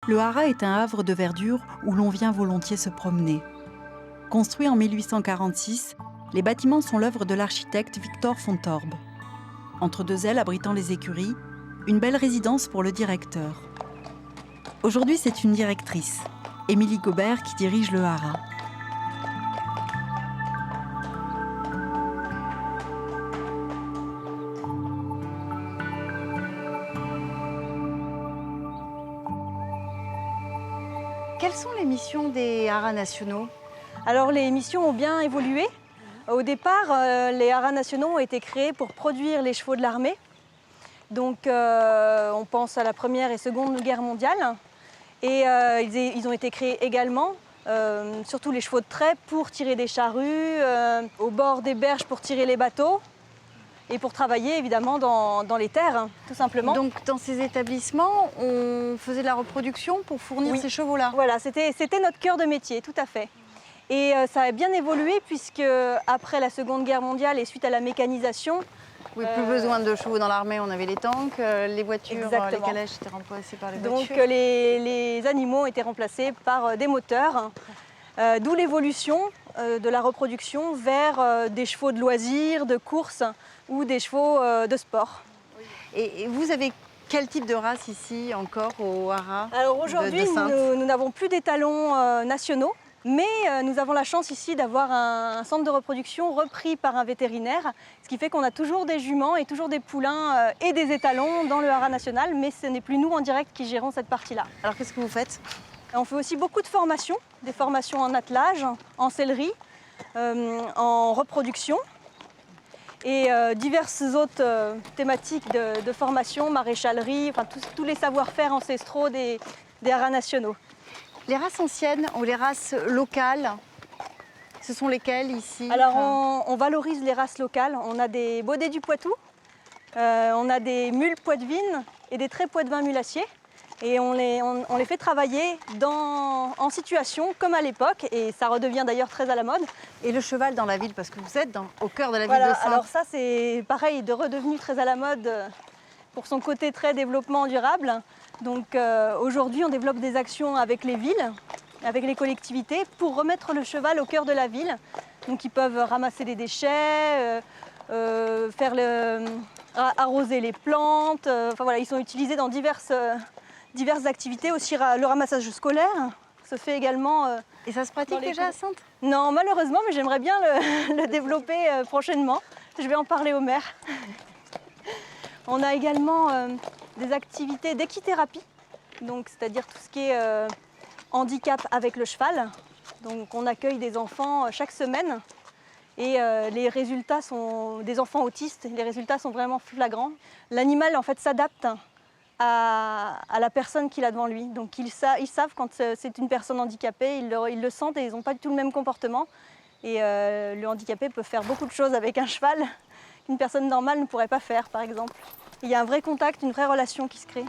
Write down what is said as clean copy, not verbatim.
le haras est un havre de verdure où l'on vient volontiers se promener. Construit en 1846, les bâtiments sont l'œuvre de l'architecte Victor Fontorbe. Entre deux ailes abritant les écuries, une belle résidence pour le directeur. Aujourd'hui, c'est une directrice, Émilie Gobert, qui dirige le haras. Quelles sont les missions des haras nationaux? Alors les missions ont bien évolué. Au départ, les haras nationaux ont été créés pour produire les chevaux de l'armée. Donc on pense à la Première et Seconde Guerre mondiale. Et ils ont été créés également, surtout les chevaux de trait, pour tirer des charrues, au bord des berges pour tirer les bateaux et pour travailler évidemment dans les terres, tout simplement. Donc dans ces établissements, on faisait de la reproduction pour fournir Oui. ces chevaux-là? Voilà, c'était notre cœur de métier, tout à fait. Et ça a bien évolué puisque après la Seconde Guerre mondiale et suite à la mécanisation, Oui, plus besoin de chevaux dans l'armée, on avait les tanks, les voitures, Exactement. les calèches étaient remplacées par les donc voitures. les animaux ont été remplacés par des moteurs, d'où l'évolution de la reproduction vers des chevaux de loisirs, de course ou des chevaux de sport. Et vous avez quel type de race ici encore au haras? Alors aujourd'hui, de Saintes? nous n'avons plus d'étalons nationaux, mais nous avons la chance ici d'avoir un centre de reproduction repris par un vétérinaire, ce qui fait qu'on a toujours des juments et toujours des poulains et des étalons dans le haras national, mais ce n'est plus nous en direct qui gérons cette partie-là. Alors qu'est-ce que vous faites? On fait aussi beaucoup de formations, des formations en attelage, en sellerie, en reproduction et diverses autres thématiques de formation, maréchalerie, enfin tous les savoir-faire ancestraux des haras nationaux. Les races anciennes ou les races locales, ce sont lesquelles ici? Alors on valorise les races locales. On a des Baudets du Poitou, on a des mules poitevines et des traits poitevins mulassiers. Et on les fait travailler en situation comme à l'époque, et ça redevient d'ailleurs très à la mode. Et le cheval dans la ville, parce que vous êtes au cœur de la ville Voilà, de Saintes. alors ça c'est pareil, redevenu très à la mode pour son côté très développement durable. Donc aujourd'hui on développe des actions avec les villes, avec les collectivités, pour remettre le cheval au cœur de la ville. Donc ils peuvent ramasser les déchets, arroser les plantes, enfin voilà, ils sont utilisés dans diverses activités. Aussi le ramassage scolaire se fait également. Et ça se pratique déjà à Saintes? Non, malheureusement, mais j'aimerais bien le développer prochainement. Je vais en parler au maire. On a également des activités d'équithérapie, donc c'est-à-dire tout ce qui est handicap avec le cheval. Donc on accueille des enfants chaque semaine et les résultats sont des enfants autistes. Les résultats sont vraiment flagrants. L'animal en fait s'adapte à la personne qu'il a devant lui. Donc ils savent quand c'est une personne handicapée, ils le sentent et ils n'ont pas du tout le même comportement. Et le handicapé peut faire beaucoup de choses avec un cheval qu'une personne normale ne pourrait pas faire, par exemple. Il y a un vrai contact, une vraie relation qui se crée.